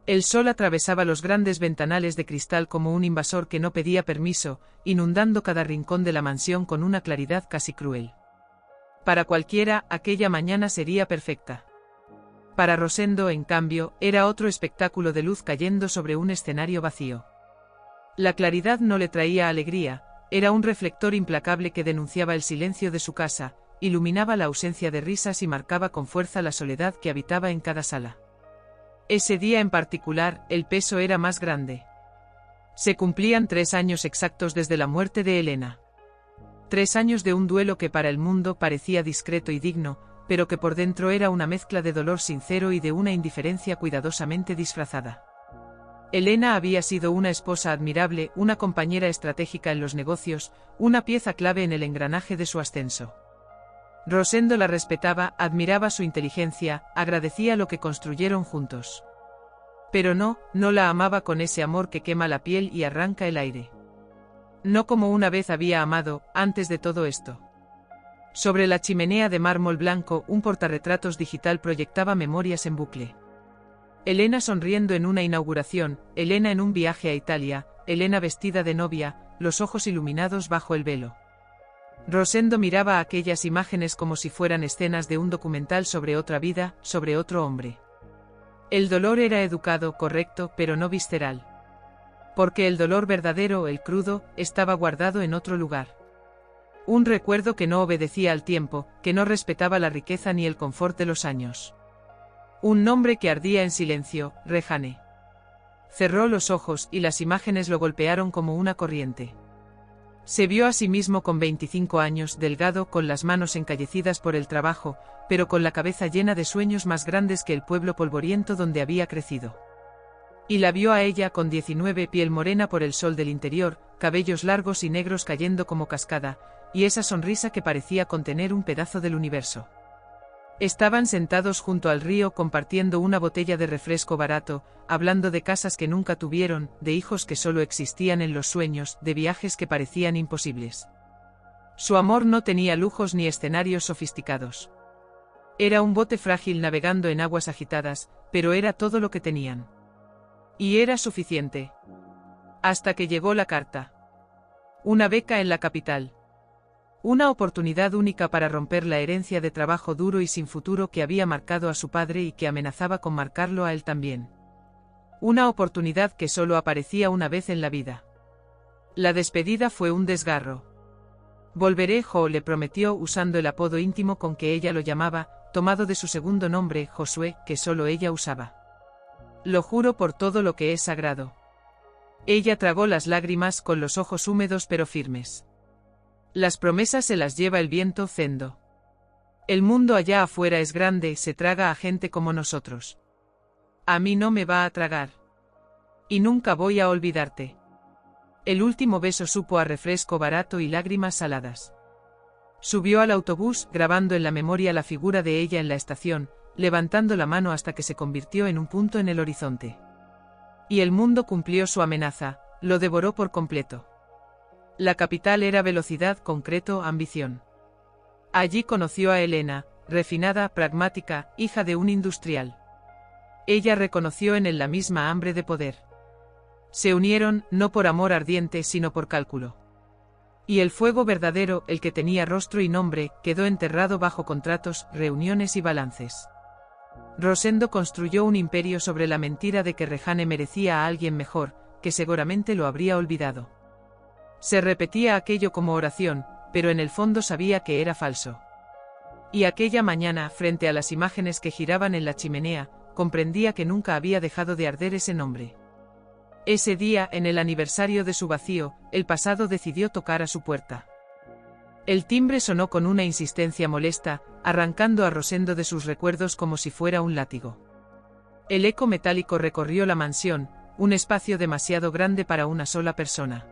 El sol atravesaba los grandes ventanales de cristal como un invasor que no pedía permiso, inundando cada rincón de la mansión con una claridad casi cruel. Para cualquiera, aquella mañana sería perfecta. Para Rosendo, en cambio, era otro espectáculo de luz cayendo sobre un escenario vacío. La claridad no le traía alegría, era un reflector implacable que denunciaba el silencio de su casa, iluminaba la ausencia de risas y marcaba con fuerza la soledad que habitaba en cada sala. Ese día en particular, el peso era más grande. Se cumplían 3 años exactos desde la muerte de Elena. 3 años de un duelo que para el mundo parecía discreto y digno, pero que por dentro era una mezcla de dolor sincero y de una indiferencia cuidadosamente disfrazada. Elena había sido una esposa admirable, una compañera estratégica en los negocios, una pieza clave en el engranaje de su ascenso. Rosendo la respetaba, admiraba su inteligencia, agradecía lo que construyeron juntos. Pero no la amaba con ese amor que quema la piel y arranca el aire. No como una vez había amado, antes de todo esto. Sobre la chimenea de mármol blanco, un portarretratos digital proyectaba memorias en bucle. Elena sonriendo en una inauguración, Elena en un viaje a Italia, Elena vestida de novia, los ojos iluminados bajo el velo. Rosendo miraba aquellas imágenes como si fueran escenas de un documental sobre otra vida, sobre otro hombre. El dolor era educado, correcto, pero no visceral. Porque el dolor verdadero, el crudo, estaba guardado en otro lugar. Un recuerdo que no obedecía al tiempo, que no respetaba la riqueza ni el confort de los años. Un nombre que ardía en silencio, Rejane. Cerró los ojos y las imágenes lo golpearon como una corriente. Se vio a sí mismo con 25 años, delgado, con las manos encallecidas por el trabajo, pero con la cabeza llena de sueños más grandes que el pueblo polvoriento donde había crecido. Y la vio a ella con 19, piel morena por el sol del interior, cabellos largos y negros cayendo como cascada, y esa sonrisa que parecía contener un pedazo del universo. Estaban sentados junto al río compartiendo una botella de refresco barato, hablando de casas que nunca tuvieron, de hijos que solo existían en los sueños, de viajes que parecían imposibles. Su amor no tenía lujos ni escenarios sofisticados. Era un bote frágil navegando en aguas agitadas, pero era todo lo que tenían. Y era suficiente. Hasta que llegó la carta. Una beca en la capital. Una oportunidad única para romper la herencia de trabajo duro y sin futuro que había marcado a su padre y que amenazaba con marcarlo a él también. Una oportunidad que solo aparecía una vez en la vida. La despedida fue un desgarro. Volveré, Jo, le prometió usando el apodo íntimo con que ella lo llamaba, tomado de su segundo nombre, Josué, que solo ella usaba. Lo juro por todo lo que es sagrado. Ella tragó las lágrimas con los ojos húmedos pero firmes. Las promesas se las lleva el viento, Zendo. El mundo allá afuera es grande, se traga a gente como nosotros. A mí no me va a tragar. Y nunca voy a olvidarte. El último beso supo a refresco barato y lágrimas saladas. Subió al autobús, grabando en la memoria la figura de ella en la estación, levantando la mano hasta que se convirtió en un punto en el horizonte. Y el mundo cumplió su amenaza, lo devoró por completo. La capital era velocidad, concreto, ambición. Allí conoció a Elena, refinada, pragmática, hija de un industrial. Ella reconoció en él la misma hambre de poder. Se unieron, no por amor ardiente sino por cálculo. Y el fuego verdadero, el que tenía rostro y nombre, quedó enterrado bajo contratos, reuniones y balances. Rosendo construyó un imperio sobre la mentira de que Rejane merecía a alguien mejor, que seguramente lo habría olvidado. Se repetía aquello como oración, pero en el fondo sabía que era falso. Y aquella mañana, frente a las imágenes que giraban en la chimenea, comprendía que nunca había dejado de arder ese nombre. Ese día, en el aniversario de su vacío, el pasado decidió tocar a su puerta. El timbre sonó con una insistencia molesta, arrancando a Rosendo de sus recuerdos como si fuera un látigo. El eco metálico recorrió la mansión, un espacio demasiado grande para una sola persona.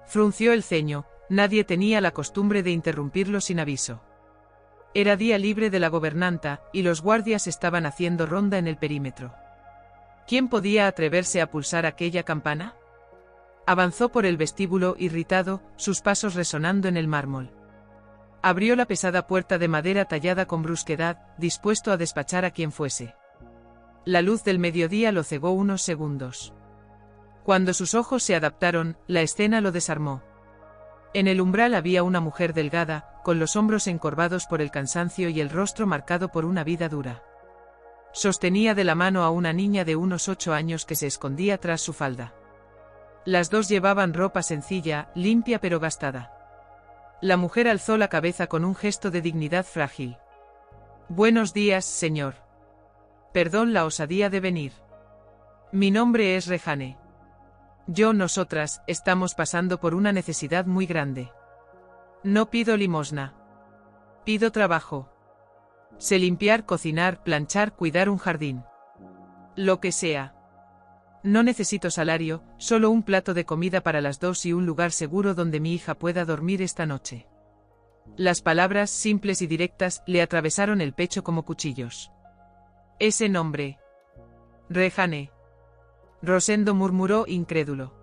Frunció el ceño, nadie tenía la costumbre de interrumpirlo sin aviso. Era día libre de la gobernanta, y los guardias estaban haciendo ronda en el perímetro. ¿Quién podía atreverse a pulsar aquella campana? Avanzó por el vestíbulo irritado, sus pasos resonando en el mármol. Abrió la pesada puerta de madera tallada con brusquedad, dispuesto a despachar a quien fuese. La luz del mediodía lo cegó unos segundos. Cuando sus ojos se adaptaron, la escena lo desarmó. En el umbral había una mujer delgada, con los hombros encorvados por el cansancio y el rostro marcado por una vida dura. Sostenía de la mano a una niña de unos 8 años que se escondía tras su falda. Las dos llevaban ropa sencilla, limpia pero gastada. La mujer alzó la cabeza con un gesto de dignidad frágil. «Buenos días, señor. Perdón la osadía de venir. Mi nombre es Rejane. Nosotras, estamos pasando por una necesidad muy grande. No pido limosna. Pido trabajo. Sé limpiar, cocinar, planchar, cuidar un jardín. Lo que sea. No necesito salario, solo un plato de comida para las dos y un lugar seguro donde mi hija pueda dormir esta noche». Las palabras, simples y directas, le atravesaron el pecho como cuchillos. Ese nombre. Rejane. Rosendo murmuró incrédulo.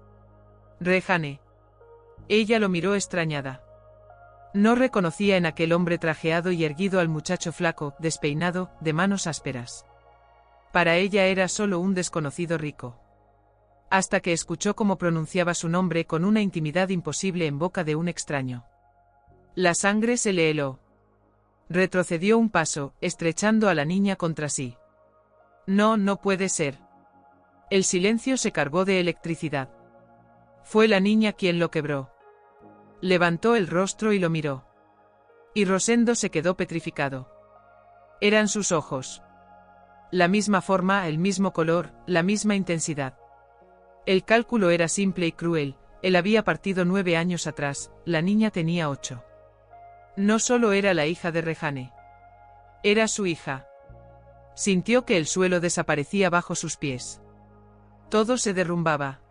Rejane. Ella lo miró extrañada. No reconocía en aquel hombre trajeado y erguido al muchacho flaco, despeinado, de manos ásperas. Para ella era solo un desconocido rico. Hasta que escuchó cómo pronunciaba su nombre con una intimidad imposible en boca de un extraño. La sangre se le heló. Retrocedió un paso, estrechando a la niña contra sí. No puede ser. El silencio se cargó de electricidad. Fue la niña quien lo quebró. Levantó el rostro y lo miró. Y Rosendo se quedó petrificado. Eran sus ojos. La misma forma, el mismo color, la misma intensidad. El cálculo era simple y cruel, él había partido 9 años atrás, la niña tenía 8. No solo era la hija de Rejane. Era su hija. Sintió que el suelo desaparecía bajo sus pies. Todo se derrumbaba.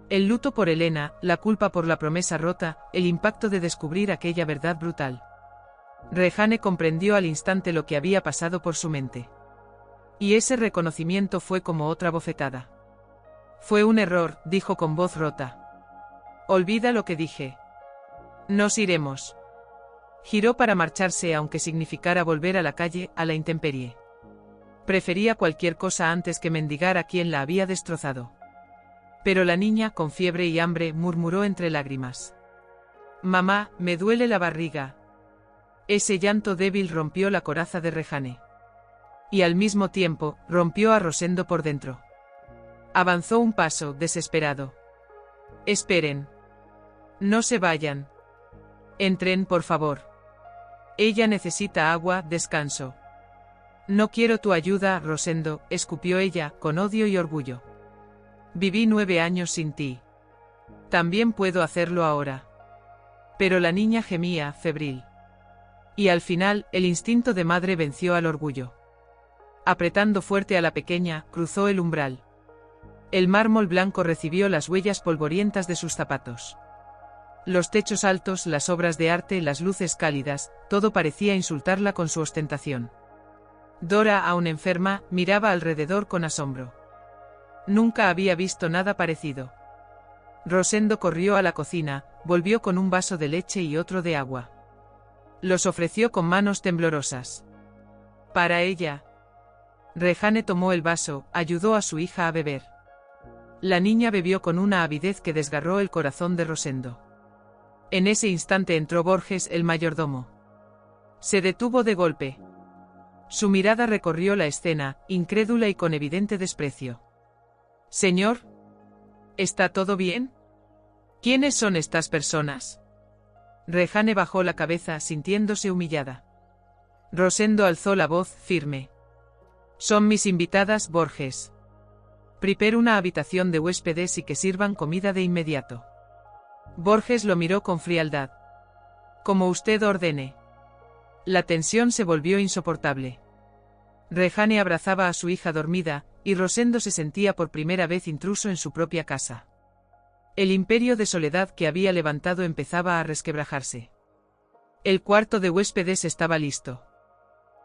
El luto por Elena, la culpa por la promesa rota, el impacto de descubrir aquella verdad brutal. Rejane comprendió al instante lo que había pasado por su mente. Y ese reconocimiento fue como otra bofetada. Fue un error, dijo con voz rota. Olvida lo que dije. Nos iremos. Giró para marcharse aunque significara volver a la calle, a la intemperie. Prefería cualquier cosa antes que mendigar a quien la había destrozado. Pero la niña, con fiebre y hambre, murmuró entre lágrimas. Mamá, me duele la barriga. Ese llanto débil rompió la coraza de Rejane. Y al mismo tiempo, rompió a Rosendo por dentro. Avanzó un paso, desesperado. Esperen. No se vayan. Entren, por favor. Ella necesita agua, descanso. No quiero tu ayuda, Rosendo, escupió ella, con odio y orgullo. Viví 9 años sin ti. También puedo hacerlo ahora. Pero la niña gemía, febril. Y al final, el instinto de madre venció al orgullo. Apretando fuerte a la pequeña, cruzó el umbral. El mármol blanco recibió las huellas polvorientas de sus zapatos. Los techos altos, las obras de arte, las luces cálidas, todo parecía insultarla con su ostentación. Dora, aún enferma, miraba alrededor con asombro. Nunca había visto nada parecido. Rosendo corrió a la cocina, volvió con un vaso de leche y otro de agua. Los ofreció con manos temblorosas. Para ella. Rejane tomó el vaso, ayudó a su hija a beber. La niña bebió con una avidez que desgarró el corazón de Rosendo. En ese instante entró Borges, el mayordomo. Se detuvo de golpe. Su mirada recorrió la escena, incrédula y con evidente desprecio. «Señor, ¿está todo bien? ¿Quiénes son estas personas?» Rejane bajó la cabeza, sintiéndose humillada. Rosendo alzó la voz, firme. «Son mis invitadas, Borges. Prepare una habitación de huéspedes y que sirvan comida de inmediato». Borges lo miró con frialdad. «Como usted ordene». La tensión se volvió insoportable. Rejane abrazaba a su hija dormida, y Rosendo se sentía por primera vez intruso en su propia casa. El imperio de soledad que había levantado empezaba a resquebrajarse. El cuarto de huéspedes estaba listo.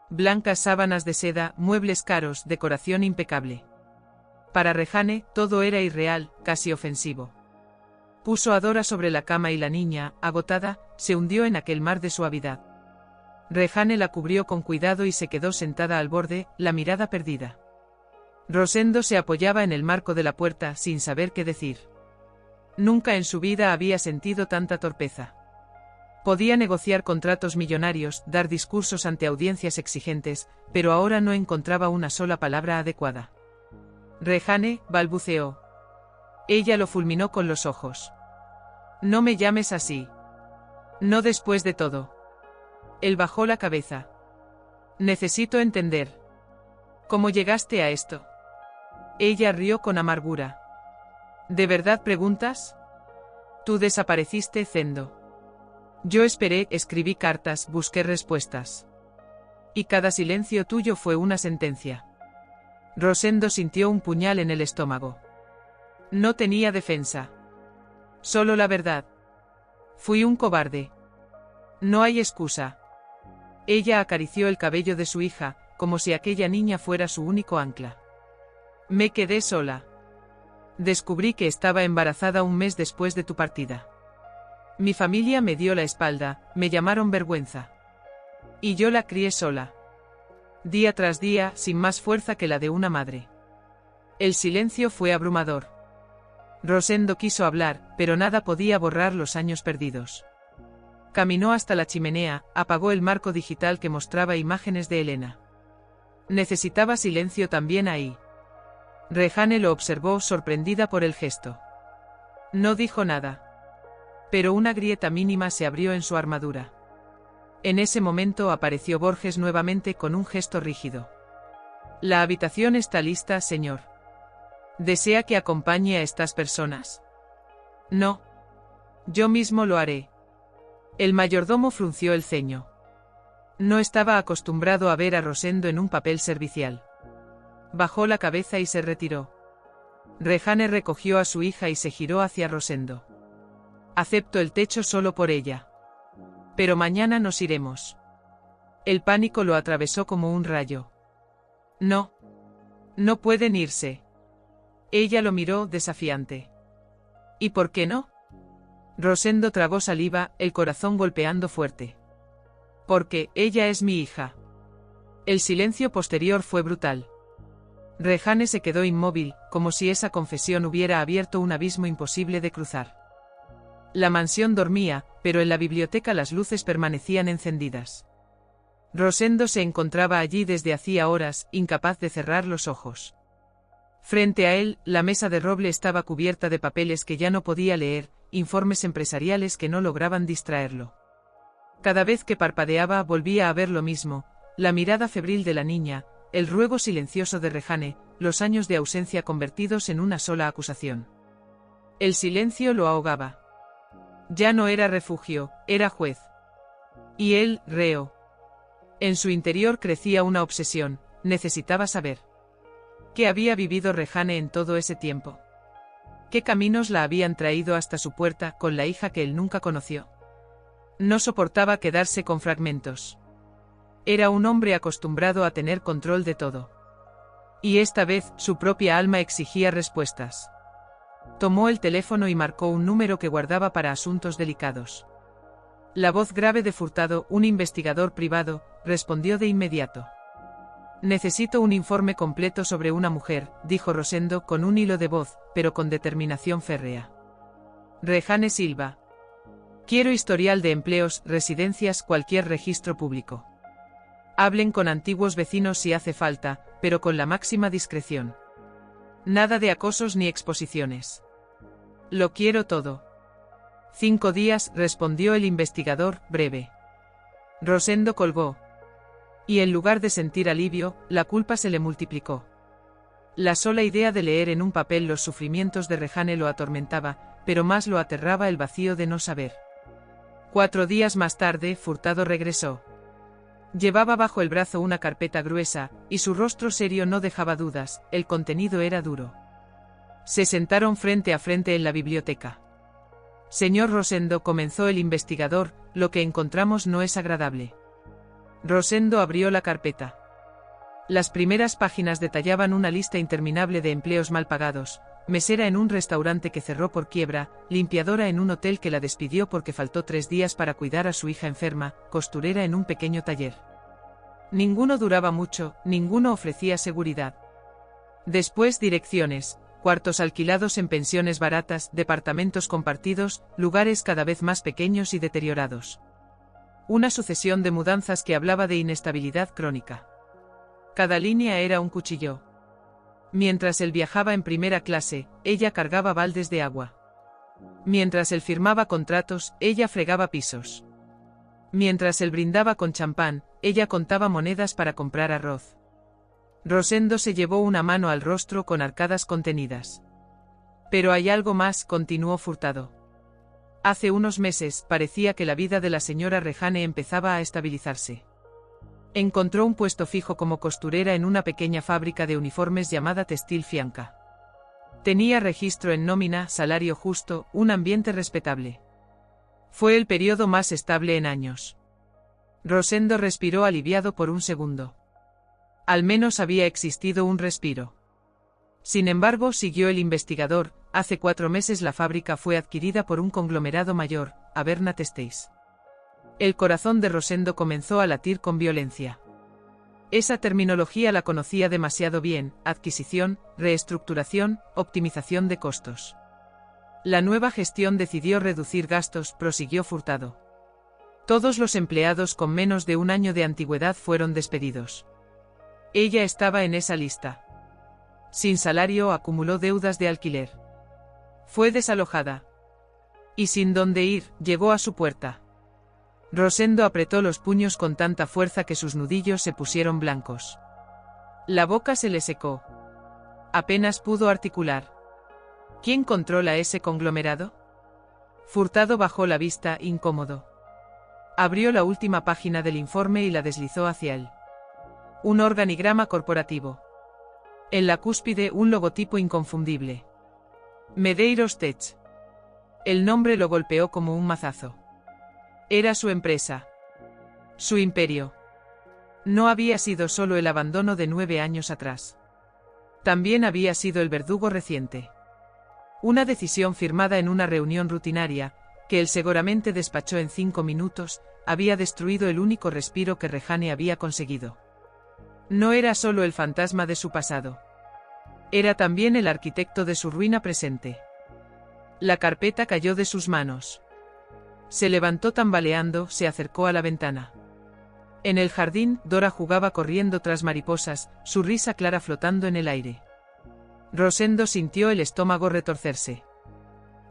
Blancas sábanas de seda, muebles caros, decoración impecable. Para Rejane, todo era irreal, casi ofensivo. Puso a Dora sobre la cama y la niña, agotada, se hundió en aquel mar de suavidad. Rejane la cubrió con cuidado y se quedó sentada al borde, la mirada perdida. Rosendo se apoyaba en el marco de la puerta sin saber qué decir. Nunca en su vida había sentido tanta torpeza. Podía negociar contratos millonarios, dar discursos ante audiencias exigentes, pero ahora no encontraba una sola palabra adecuada. Rejane, balbuceó. Ella lo fulminó con los ojos. No me llames así. No después de todo. Él bajó la cabeza. Necesito entender. ¿Cómo llegaste a esto? Ella rió con amargura. ¿De verdad preguntas? Tú desapareciste, Zendo. Yo esperé, escribí cartas, busqué respuestas. Y cada silencio tuyo fue una sentencia. Rosendo sintió un puñal en el estómago. No tenía defensa. Solo la verdad. Fui un cobarde. No hay excusa. Ella acarició el cabello de su hija, como si aquella niña fuera su único ancla. Me quedé sola. Descubrí que estaba embarazada un mes después de tu partida. Mi familia me dio la espalda, me llamaron vergüenza. Y yo la crié sola. Día tras día, sin más fuerza que la de una madre. El silencio fue abrumador. Rosendo quiso hablar, pero nada podía borrar los años perdidos. Caminó hasta la chimenea, apagó el marco digital que mostraba imágenes de Elena. Necesitaba silencio también ahí. Rejane lo observó sorprendida por el gesto. No dijo nada. Pero una grieta mínima se abrió en su armadura. En ese momento apareció Borges nuevamente con un gesto rígido. La habitación está lista, señor. ¿Desea que acompañe a estas personas? No. Yo mismo lo haré. El mayordomo frunció el ceño. No estaba acostumbrado a ver a Rosendo en un papel servicial. Bajó la cabeza y se retiró. Rejane recogió a su hija y se giró hacia Rosendo. Acepto el techo solo por ella. Pero mañana nos iremos. El pánico lo atravesó como un rayo. No. No pueden irse. Ella lo miró desafiante. ¿Y por qué no? Rosendo tragó saliva, el corazón golpeando fuerte. Porque ella es mi hija. El silencio posterior fue brutal. Rejane se quedó inmóvil, como si esa confesión hubiera abierto un abismo imposible de cruzar. La mansión dormía, pero en la biblioteca las luces permanecían encendidas. Rosendo se encontraba allí desde hacía horas, incapaz de cerrar los ojos. Frente a él, la mesa de roble estaba cubierta de papeles que ya no podía leer, informes empresariales que no lograban distraerlo. Cada vez que parpadeaba volvía a ver lo mismo, la mirada febril de la niña, el ruego silencioso de Rejane, los años de ausencia convertidos en una sola acusación. El silencio lo ahogaba. Ya no era refugio, era juez. Y él, reo. En su interior crecía una obsesión, necesitaba saber. ¿Qué había vivido Rejane en todo ese tiempo? ¿Qué caminos la habían traído hasta su puerta con la hija que él nunca conoció? No soportaba quedarse con fragmentos. Era un hombre acostumbrado a tener control de todo. Y esta vez, su propia alma exigía respuestas. Tomó el teléfono y marcó un número que guardaba para asuntos delicados. La voz grave de Furtado, un investigador privado, respondió de inmediato. Necesito un informe completo sobre una mujer, dijo Rosendo con un hilo de voz, pero con determinación férrea. Rejane Silva. Quiero historial de empleos, residencias, cualquier registro público. Hablen con antiguos vecinos si hace falta, pero con la máxima discreción. Nada de acosos ni exposiciones. Lo quiero todo. 5 días, respondió el investigador, breve. Rosendo colgó. Y en lugar de sentir alivio, la culpa se le multiplicó. La sola idea de leer en un papel los sufrimientos de Rejane lo atormentaba, pero más lo aterraba el vacío de no saber. 4 días más tarde, Furtado regresó. Llevaba bajo el brazo una carpeta gruesa, y su rostro serio no dejaba dudas, el contenido era duro. Se sentaron frente a frente en la biblioteca. Señor Rosendo, comenzó el investigador, lo que encontramos no es agradable. Rosendo abrió la carpeta. Las primeras páginas detallaban una lista interminable de empleos mal pagados: mesera en un restaurante que cerró por quiebra, limpiadora en un hotel que la despidió porque faltó 3 días para cuidar a su hija enferma, costurera en un pequeño taller. Ninguno duraba mucho, ninguno ofrecía seguridad. Después direcciones, cuartos alquilados en pensiones baratas, departamentos compartidos, lugares cada vez más pequeños y deteriorados. Una sucesión de mudanzas que hablaba de inestabilidad crónica. Cada línea era un cuchillo. Mientras él viajaba en primera clase, ella cargaba baldes de agua. Mientras él firmaba contratos, ella fregaba pisos. Mientras él brindaba con champán, ella contaba monedas para comprar arroz. Rosendo se llevó una mano al rostro con arcadas contenidas. Pero hay algo más, continuó Furtado. Hace unos meses parecía que la vida de la señora Rejane empezaba a estabilizarse. Encontró un puesto fijo como costurera en una pequeña fábrica de uniformes llamada Textil Fianca. Tenía registro en nómina, salario justo, un ambiente respetable. Fue el periodo más estable en años. Rosendo respiró aliviado por un segundo. Al menos había existido un respiro. Sin embargo, siguió el investigador, hace 4 meses la fábrica fue adquirida por un conglomerado mayor, Aberna Textiles. El corazón de Rosendo comenzó a latir con violencia. Esa terminología la conocía demasiado bien: adquisición, reestructuración, optimización de costos. La nueva gestión decidió reducir gastos, prosiguió Furtado. Todos los empleados con menos de un año de antigüedad fueron despedidos. Ella estaba en esa lista. Sin salario, acumuló deudas de alquiler. Fue desalojada. Y sin dónde ir, llegó a su puerta. Rosendo apretó los puños con tanta fuerza que sus nudillos se pusieron blancos. La boca se le secó. Apenas pudo articular. ¿Quién controla ese conglomerado? Furtado bajó la vista, incómodo. Abrió la última página del informe y la deslizó hacia él. Un organigrama corporativo. En la cúspide, un logotipo inconfundible. Medeiros Tech. El nombre lo golpeó como un mazazo. Era su empresa. Su imperio. No había sido solo el abandono de 9 años atrás. También había sido el verdugo reciente. Una decisión firmada en una reunión rutinaria, que él seguramente despachó en 5 minutos, había destruido el único respiro que Rejane había conseguido. No era solo el fantasma de su pasado. Era también el arquitecto de su ruina presente. La carpeta cayó de sus manos. Se levantó tambaleando, se acercó a la ventana. En el jardín, Dora jugaba corriendo tras mariposas, su risa clara flotando en el aire. Rosendo sintió el estómago retorcerse.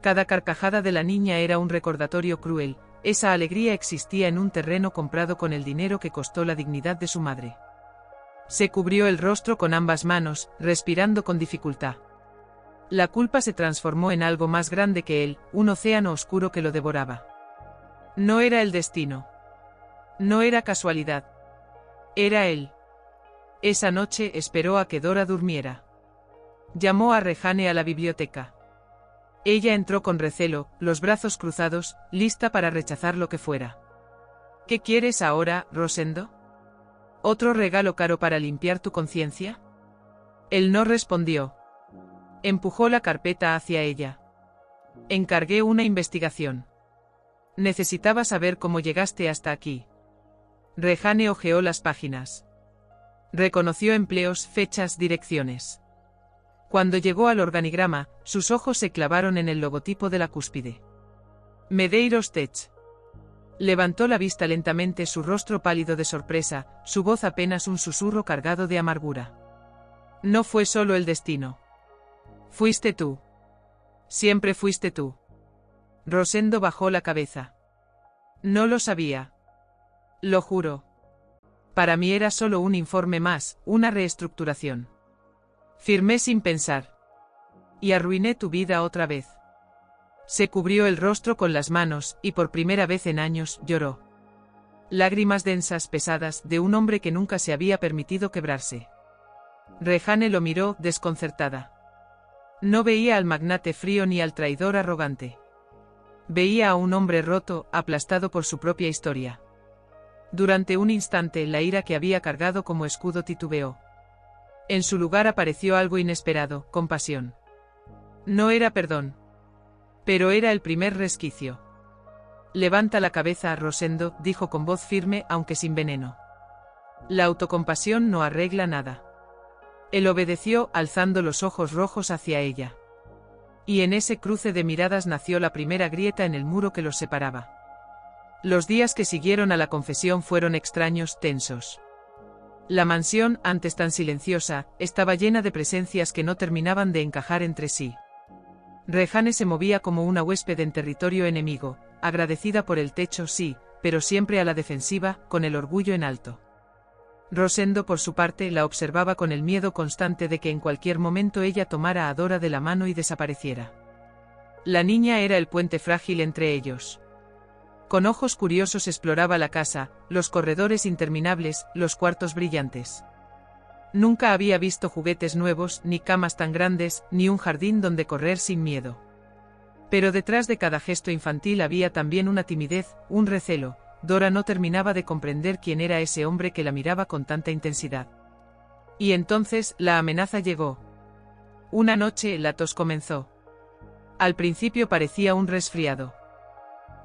Cada carcajada de la niña era un recordatorio cruel: esa alegría existía en un terreno comprado con el dinero que costó la dignidad de su madre. Se cubrió el rostro con ambas manos, respirando con dificultad. La culpa se transformó en algo más grande que él, un océano oscuro que lo devoraba. No era el destino. No era casualidad. Era él. Esa noche esperó a que Dora durmiera. Llamó a Rejane a la biblioteca. Ella entró con recelo, los brazos cruzados, lista para rechazar lo que fuera. ¿Qué quieres ahora, Rosendo? ¿Otro regalo caro para limpiar tu conciencia? Él no respondió. Empujó la carpeta hacia ella. Encargué una investigación. Necesitaba saber cómo llegaste hasta aquí. Rejane hojeó las páginas. Reconoció empleos, fechas, direcciones. Cuando llegó al organigrama, sus ojos se clavaron en el logotipo de la cúspide. Medeiros Tech. Levantó la vista lentamente, su rostro pálido de sorpresa, su voz apenas un susurro cargado de amargura. No fue solo el destino. Fuiste tú. Siempre fuiste tú. Rosendo bajó la cabeza. No lo sabía. Lo juro. Para mí era solo un informe más, una reestructuración. Firmé sin pensar. Y arruiné tu vida otra vez. Se cubrió el rostro con las manos, y por primera vez en años, lloró. Lágrimas densas, pesadas, de un hombre que nunca se había permitido quebrarse. Rejane lo miró, desconcertada. No veía al magnate frío ni al traidor arrogante. Veía a un hombre roto, aplastado por su propia historia. Durante un instante, la ira que había cargado como escudo titubeó. En su lugar apareció algo inesperado: compasión. No era perdón. Pero era el primer resquicio. Levanta la cabeza, Rosendo, dijo con voz firme, aunque sin veneno. La autocompasión no arregla nada. Él obedeció, alzando los ojos rojos hacia ella. Y en ese cruce de miradas nació la primera grieta en el muro que los separaba. Los días que siguieron a la confesión fueron extraños, tensos. La mansión, antes tan silenciosa, estaba llena de presencias que no terminaban de encajar entre sí. Rejane se movía como una huésped en territorio enemigo, agradecida por el techo, sí, pero siempre a la defensiva, con el orgullo en alto. Rosendo, por su parte, la observaba con el miedo constante de que en cualquier momento ella tomara a Dora de la mano y desapareciera. La niña era el puente frágil entre ellos. Con ojos curiosos exploraba la casa, los corredores interminables, los cuartos brillantes. Nunca había visto juguetes nuevos, ni camas tan grandes, ni un jardín donde correr sin miedo. Pero detrás de cada gesto infantil había también una timidez, un recelo. Dora no terminaba de comprender quién era ese hombre que la miraba con tanta intensidad. Y entonces, la amenaza llegó. Una noche, la tos comenzó. Al principio parecía un resfriado.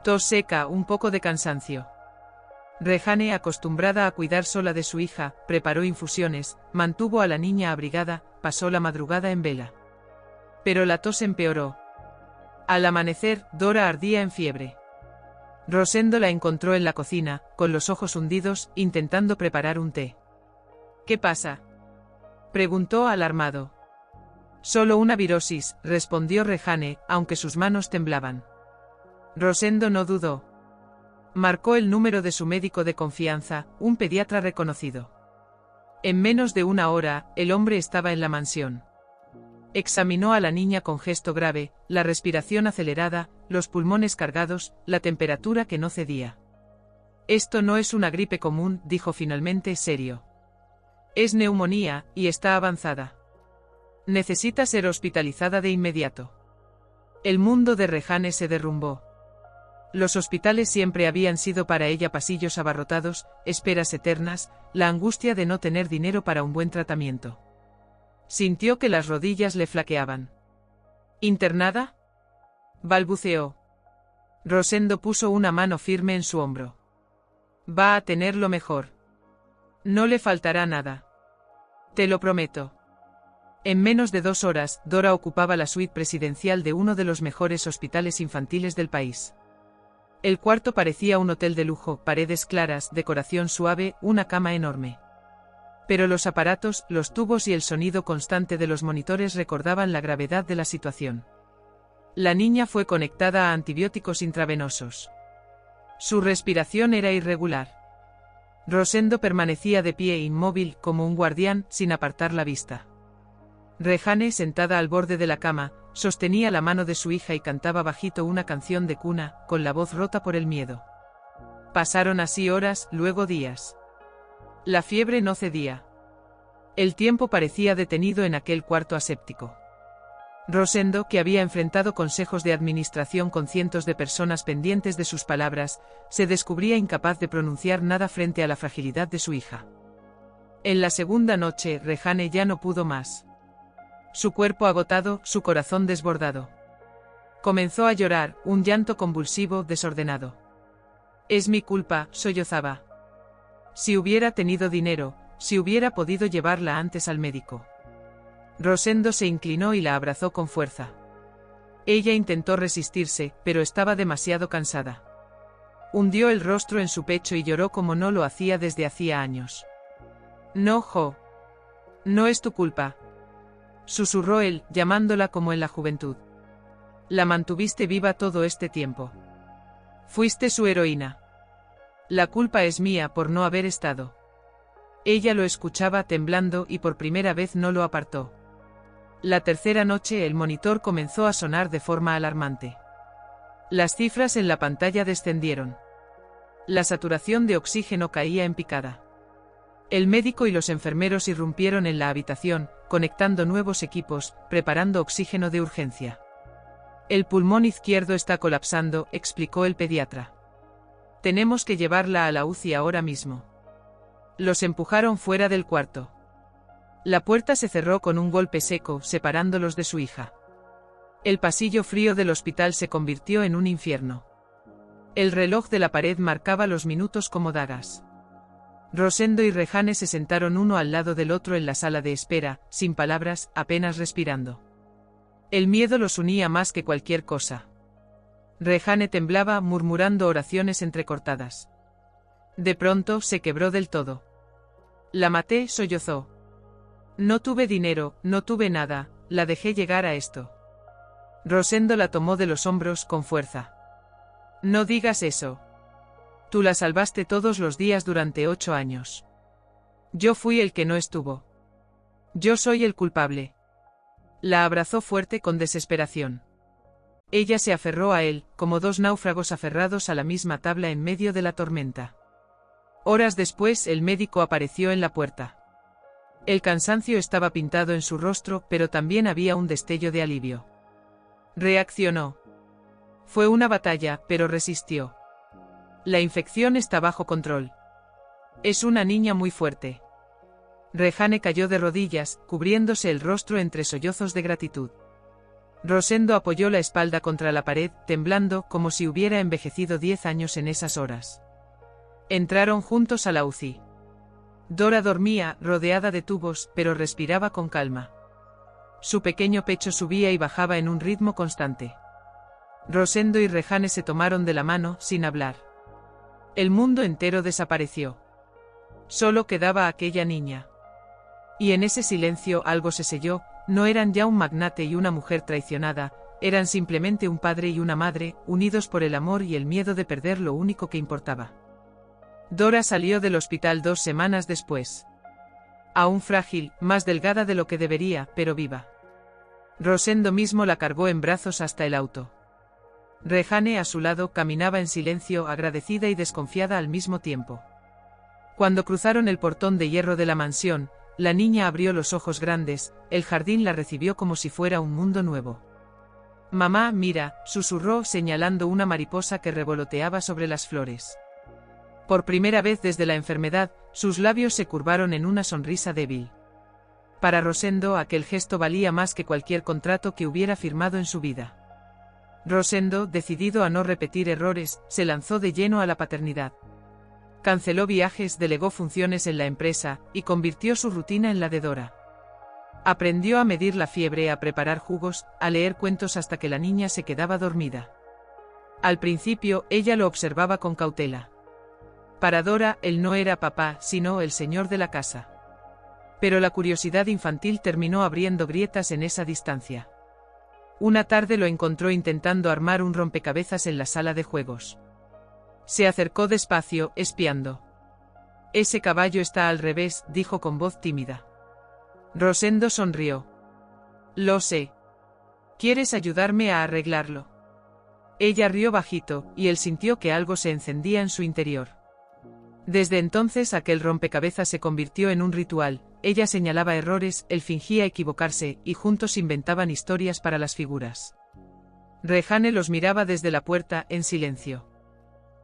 Tos seca, un poco de cansancio. Rejane, acostumbrada a cuidar sola de su hija, preparó infusiones, mantuvo a la niña abrigada, pasó la madrugada en vela. Pero la tos empeoró. Al amanecer, Dora ardía en fiebre. Rosendo la encontró en la cocina, con los ojos hundidos, intentando preparar un té. ¿Qué pasa?, preguntó alarmado. Solo una virosis, respondió Rejane, aunque sus manos temblaban. Rosendo no dudó. Marcó el número de su médico de confianza, un pediatra reconocido. En menos de una hora, el hombre estaba en la mansión. Examinó a la niña con gesto grave, la respiración acelerada, los pulmones cargados, la temperatura que no cedía. Esto no es una gripe común, dijo finalmente serio. Es neumonía, y está avanzada. Necesita ser hospitalizada de inmediato. El mundo de Rejane se derrumbó. Los hospitales siempre habían sido para ella pasillos abarrotados, esperas eternas, la angustia de no tener dinero para un buen tratamiento. Sintió que las rodillas le flaqueaban. ¿Internada?, balbuceó. Rosendo puso una mano firme en su hombro. Va a tenerlo mejor. No le faltará nada. Te lo prometo. En menos de 2 horas, Dora ocupaba la suite presidencial de uno de los mejores hospitales infantiles del país. El cuarto parecía un hotel de lujo, paredes claras, decoración suave, una cama enorme. Pero los aparatos, los tubos y el sonido constante de los monitores recordaban la gravedad de la situación. La niña fue conectada a antibióticos intravenosos. Su respiración era irregular. Rosendo permanecía de pie inmóvil, como un guardián, sin apartar la vista. Rejane, sentada al borde de la cama, sostenía la mano de su hija y cantaba bajito una canción de cuna, con la voz rota por el miedo. Pasaron así horas, luego días. La fiebre no cedía. El tiempo parecía detenido en aquel cuarto aséptico. Rosendo, que había enfrentado consejos de administración con cientos de personas pendientes de sus palabras, se descubría incapaz de pronunciar nada frente a la fragilidad de su hija. En la segunda noche, Rejane ya no pudo más. Su cuerpo agotado, su corazón desbordado. Comenzó a llorar, un llanto convulsivo, desordenado. Es mi culpa, sollozaba. Si hubiera tenido dinero, si hubiera podido llevarla antes al médico. Rosendo se inclinó y la abrazó con fuerza. Ella intentó resistirse, pero estaba demasiado cansada. Hundió el rostro en su pecho y lloró como no lo hacía desde hacía años. No, Jo. No es tu culpa. Susurró él, llamándola como en la juventud. La mantuviste viva todo este tiempo. Fuiste su heroína. La culpa es mía por no haber estado. Ella lo escuchaba temblando y por primera vez no lo apartó. La tercera noche el monitor comenzó a sonar de forma alarmante. Las cifras en la pantalla descendieron. La saturación de oxígeno caía en picada. El médico y los enfermeros irrumpieron en la habitación, conectando nuevos equipos, preparando oxígeno de urgencia. El pulmón izquierdo está colapsando, explicó el pediatra. Tenemos que llevarla a la UCI ahora mismo. Los empujaron fuera del cuarto. La puerta se cerró con un golpe seco, separándolos de su hija. El pasillo frío del hospital se convirtió en un infierno. El reloj de la pared marcaba los minutos como dagas. Rosendo y Rejane se sentaron uno al lado del otro en la sala de espera, sin palabras, apenas respirando. El miedo los unía más que cualquier cosa. Rejane temblaba, murmurando oraciones entrecortadas. De pronto se quebró del todo. La maté, sollozó. No tuve dinero, no tuve nada, la dejé llegar a esto. Rosendo la tomó de los hombros con fuerza. No digas eso. Tú la salvaste todos los días durante 8 años. Yo fui el que no estuvo. Yo soy el culpable. La abrazó fuerte con desesperación. Ella se aferró a él, como dos náufragos aferrados a la misma tabla en medio de la tormenta. Horas después el médico apareció en la puerta. El cansancio estaba pintado en su rostro, pero también había un destello de alivio. Reaccionó. Fue una batalla, pero resistió. La infección está bajo control. Es una niña muy fuerte. Rejane cayó de rodillas, cubriéndose el rostro entre sollozos de gratitud. Rosendo apoyó la espalda contra la pared, temblando como si hubiera envejecido 10 años en esas horas. Entraron juntos a la UCI. Dora dormía, rodeada de tubos, pero respiraba con calma. Su pequeño pecho subía y bajaba en un ritmo constante. Rosendo y Rejane se tomaron de la mano, sin hablar. El mundo entero desapareció. Solo quedaba aquella niña. Y en ese silencio algo se selló, no eran ya un magnate y una mujer traicionada, eran simplemente un padre y una madre, unidos por el amor y el miedo de perder lo único que importaba. Dora salió del hospital 2 semanas después. Aún frágil, más delgada de lo que debería, pero viva. Rosendo mismo la cargó en brazos hasta el auto. Rejane a su lado caminaba en silencio, agradecida y desconfiada al mismo tiempo. Cuando cruzaron el portón de hierro de la mansión, la niña abrió los ojos grandes, el jardín la recibió como si fuera un mundo nuevo. «Mamá, mira», susurró señalando una mariposa que revoloteaba sobre las flores. Por primera vez desde la enfermedad, sus labios se curvaron en una sonrisa débil. Para Rosendo aquel gesto valía más que cualquier contrato que hubiera firmado en su vida. Rosendo, decidido a no repetir errores, se lanzó de lleno a la paternidad. Canceló viajes, delegó funciones en la empresa, y convirtió su rutina en la de Dora. Aprendió a medir la fiebre, a preparar jugos, a leer cuentos hasta que la niña se quedaba dormida. Al principio, ella lo observaba con cautela. Para Dora, él no era papá, sino el señor de la casa. Pero la curiosidad infantil terminó abriendo grietas en esa distancia. Una tarde lo encontró intentando armar un rompecabezas en la sala de juegos. Se acercó despacio, espiando. «Ese caballo está al revés», dijo con voz tímida. Rosendo sonrió. «Lo sé. ¿Quieres ayudarme a arreglarlo?» Ella rió bajito, y él sintió que algo se encendía en su interior. Desde entonces aquel rompecabezas se convirtió en un ritual. Ella señalaba errores, él fingía equivocarse, y juntos inventaban historias para las figuras. Rejane los miraba desde la puerta, en silencio.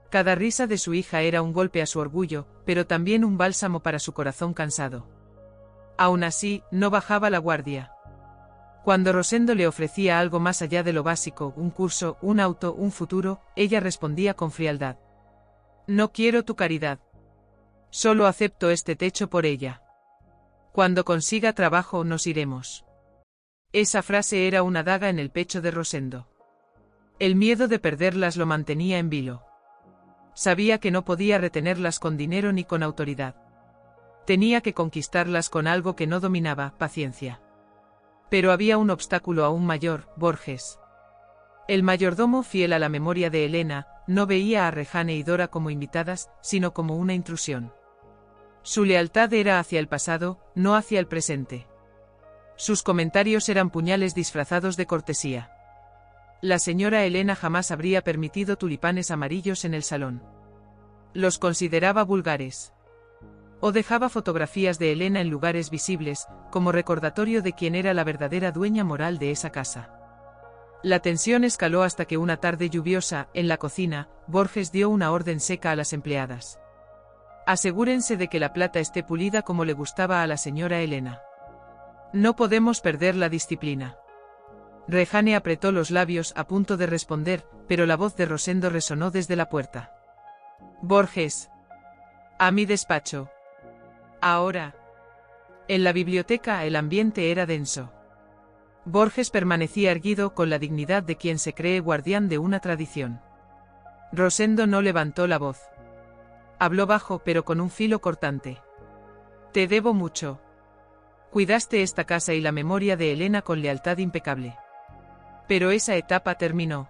Cada risa de su hija era un golpe a su orgullo, pero también un bálsamo para su corazón cansado. Aún así, no bajaba la guardia. Cuando Rosendo le ofrecía algo más allá de lo básico, un curso, un auto, un futuro, ella respondía con frialdad. «No quiero tu caridad. Solo acepto este techo por ella. Cuando consiga trabajo nos iremos». Esa frase era una daga en el pecho de Rosendo. El miedo de perderlas lo mantenía en vilo. Sabía que no podía retenerlas con dinero ni con autoridad. Tenía que conquistarlas con algo que no dominaba, paciencia. Pero había un obstáculo aún mayor, Borges. El mayordomo, fiel a la memoria de Elena, no veía a Rejane y Dora como invitadas, sino como una intrusión. Su lealtad era hacia el pasado, no hacia el presente. Sus comentarios eran puñales disfrazados de cortesía. La señora Elena jamás habría permitido tulipanes amarillos en el salón. Los consideraba vulgares. O dejaba fotografías de Elena en lugares visibles, como recordatorio de quién era la verdadera dueña moral de esa casa. La tensión escaló hasta que una tarde lluviosa, en la cocina, Borges dio una orden seca a las empleadas. «Asegúrense de que la plata esté pulida como le gustaba a la señora Elena. No podemos perder la disciplina». Rejane apretó los labios a punto de responder, pero la voz de Rosendo resonó desde la puerta. «Borges. A mi despacho. Ahora. En la biblioteca el ambiente era denso. Borges permanecía erguido con la dignidad de quien se cree guardián de una tradición. Rosendo no levantó la voz. Habló bajo pero con un filo cortante. Te debo mucho. Cuidaste esta casa y la memoria de Elena con lealtad impecable. Pero esa etapa terminó.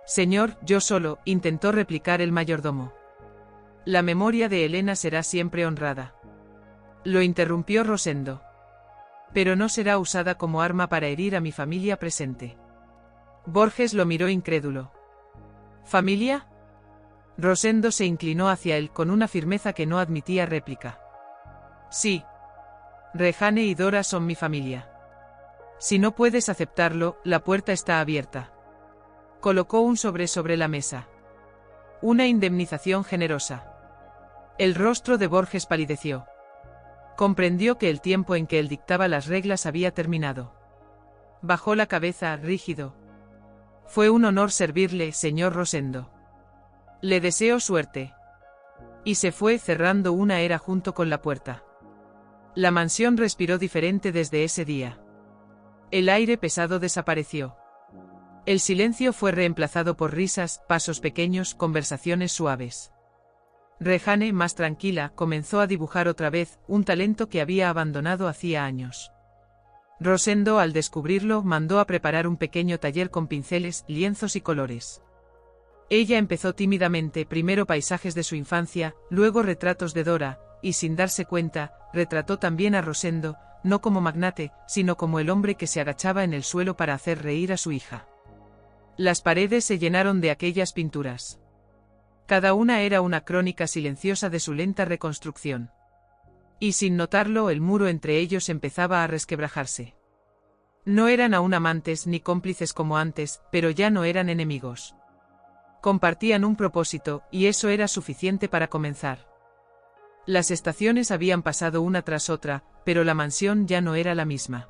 Señor, yo solo, intentó replicar el mayordomo. La memoria de Elena será siempre honrada. Lo interrumpió Rosendo. Pero no será usada como arma para herir a mi familia presente. Borges lo miró incrédulo. ¿Familia? Rosendo se inclinó hacia él con una firmeza que no admitía réplica. Sí. Rejane y Dora son mi familia. Si no puedes aceptarlo, la puerta está abierta. Colocó un sobre la mesa. Una indemnización generosa. El rostro de Borges palideció. Comprendió que el tiempo en que él dictaba las reglas había terminado. Bajó la cabeza, rígido. Fue un honor servirle, señor Rosendo. Le deseo suerte. Y se fue cerrando una era junto con la puerta. La mansión respiró diferente desde ese día. El aire pesado desapareció. El silencio fue reemplazado por risas, pasos pequeños, conversaciones suaves. Rejane, más tranquila, comenzó a dibujar otra vez, un talento que había abandonado hacía años. Rosendo, al descubrirlo, mandó a preparar un pequeño taller con pinceles, lienzos y colores. Ella empezó tímidamente, primero paisajes de su infancia, luego retratos de Dora, y sin darse cuenta, retrató también a Rosendo, no como magnate, sino como el hombre que se agachaba en el suelo para hacer reír a su hija. Las paredes se llenaron de aquellas pinturas. Cada una era una crónica silenciosa de su lenta reconstrucción. Y sin notarlo, el muro entre ellos empezaba a resquebrajarse. No eran aún amantes ni cómplices como antes, pero ya no eran enemigos. Compartían un propósito, y eso era suficiente para comenzar. Las estaciones habían pasado una tras otra, pero la mansión ya no era la misma.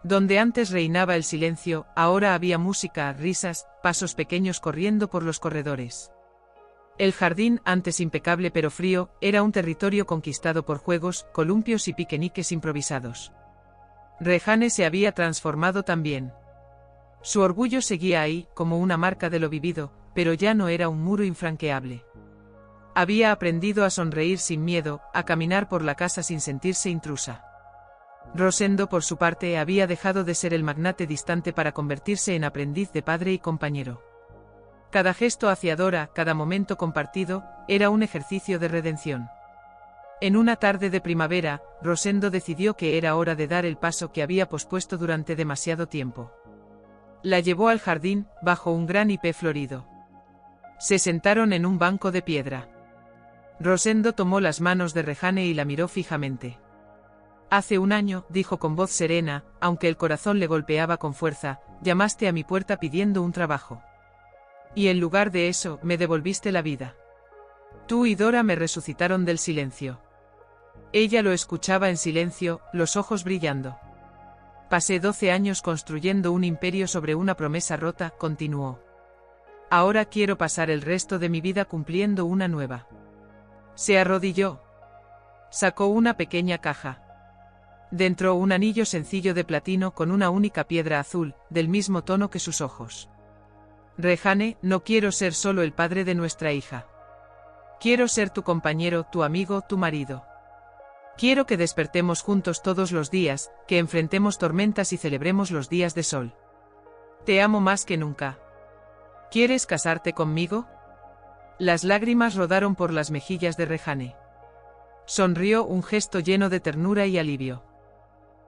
Donde antes reinaba el silencio, ahora había música, risas, pasos pequeños corriendo por los corredores. El jardín, antes impecable pero frío, era un territorio conquistado por juegos, columpios y piqueniques improvisados. Rejane se había transformado también. Su orgullo seguía ahí, como una marca de lo vivido, pero ya no era un muro infranqueable. Había aprendido a sonreír sin miedo, a caminar por la casa sin sentirse intrusa. Rosendo, por su parte, había dejado de ser el magnate distante para convertirse en aprendiz de padre y compañero. Cada gesto hacia Dora, cada momento compartido, era un ejercicio de redención. En una tarde de primavera, Rosendo decidió que era hora de dar el paso que había pospuesto durante demasiado tiempo. La llevó al jardín, bajo un gran hipé florido. Se sentaron en un banco de piedra. Rosendo tomó las manos de Rejane y la miró fijamente. Hace un año, dijo con voz serena, aunque el corazón le golpeaba con fuerza, llamaste a mi puerta pidiendo un trabajo. Y en lugar de eso, me devolviste la vida. Tú y Dora me resucitaron del silencio. Ella lo escuchaba en silencio, los ojos brillando. Pasé 12 años construyendo un imperio sobre una promesa rota, continuó. Ahora quiero pasar el resto de mi vida cumpliendo una nueva. Se arrodilló. Sacó una pequeña caja. Dentro un anillo sencillo de platino con una única piedra azul, del mismo tono que sus ojos. Rejane, no quiero ser solo el padre de nuestra hija. Quiero ser tu compañero, tu amigo, tu marido. Quiero que despertemos juntos todos los días, que enfrentemos tormentas y celebremos los días de sol. Te amo más que nunca. ¿Quieres casarte conmigo? Las lágrimas rodaron por las mejillas de Rejane. Sonrió, un gesto lleno de ternura y alivio.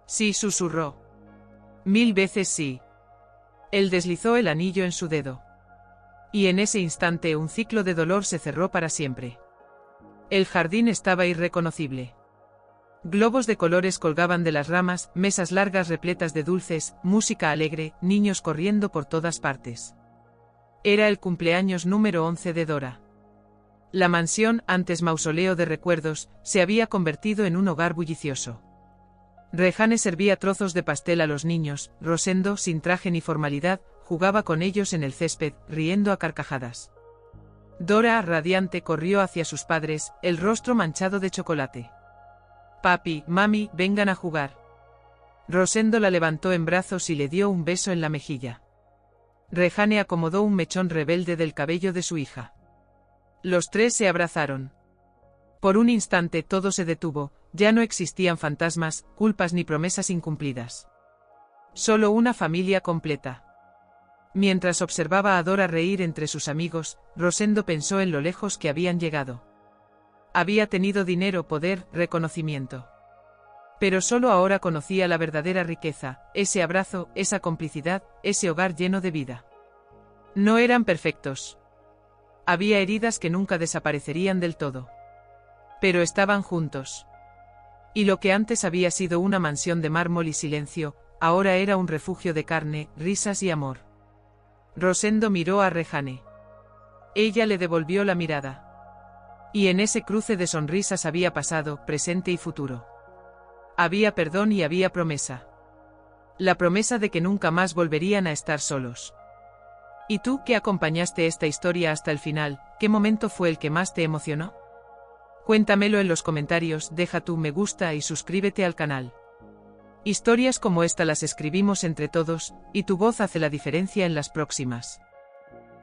Sí, susurró. 1000 veces sí. Él deslizó el anillo en su dedo. Y en ese instante un ciclo de dolor se cerró para siempre. El jardín estaba irreconocible. Globos de colores colgaban de las ramas, mesas largas repletas de dulces, música alegre, niños corriendo por todas partes. Era el cumpleaños número 11 de Dora. La mansión, antes mausoleo de recuerdos, se había convertido en un hogar bullicioso. Rejane servía trozos de pastel a los niños, Rosendo, sin traje ni formalidad, jugaba con ellos en el césped, riendo a carcajadas. Dora, radiante, corrió hacia sus padres, el rostro manchado de chocolate. Papi, mami, vengan a jugar. Rosendo la levantó en brazos y le dio un beso en la mejilla. Rejane acomodó un mechón rebelde del cabello de su hija. Los tres se abrazaron. Por un instante todo se detuvo, ya no existían fantasmas, culpas ni promesas incumplidas. Solo una familia completa. Mientras observaba a Dora reír entre sus amigos, Rosendo pensó en lo lejos que habían llegado. Había tenido dinero, poder, reconocimiento. Pero solo ahora conocía la verdadera riqueza, ese abrazo, esa complicidad, ese hogar lleno de vida. No eran perfectos. Había heridas que nunca desaparecerían del todo. Pero estaban juntos. Y lo que antes había sido una mansión de mármol y silencio, ahora era un refugio de carne, risas y amor. Rosendo miró a Rejane. Ella le devolvió la mirada. Y en ese cruce de sonrisas había pasado, presente y futuro. Había perdón y había promesa. La promesa de que nunca más volverían a estar solos. ¿Y tú, que acompañaste esta historia hasta el final, qué momento fue el que más te emocionó? Cuéntamelo en los comentarios, deja tu me gusta y suscríbete al canal. Historias como esta las escribimos entre todos, y tu voz hace la diferencia en las próximas.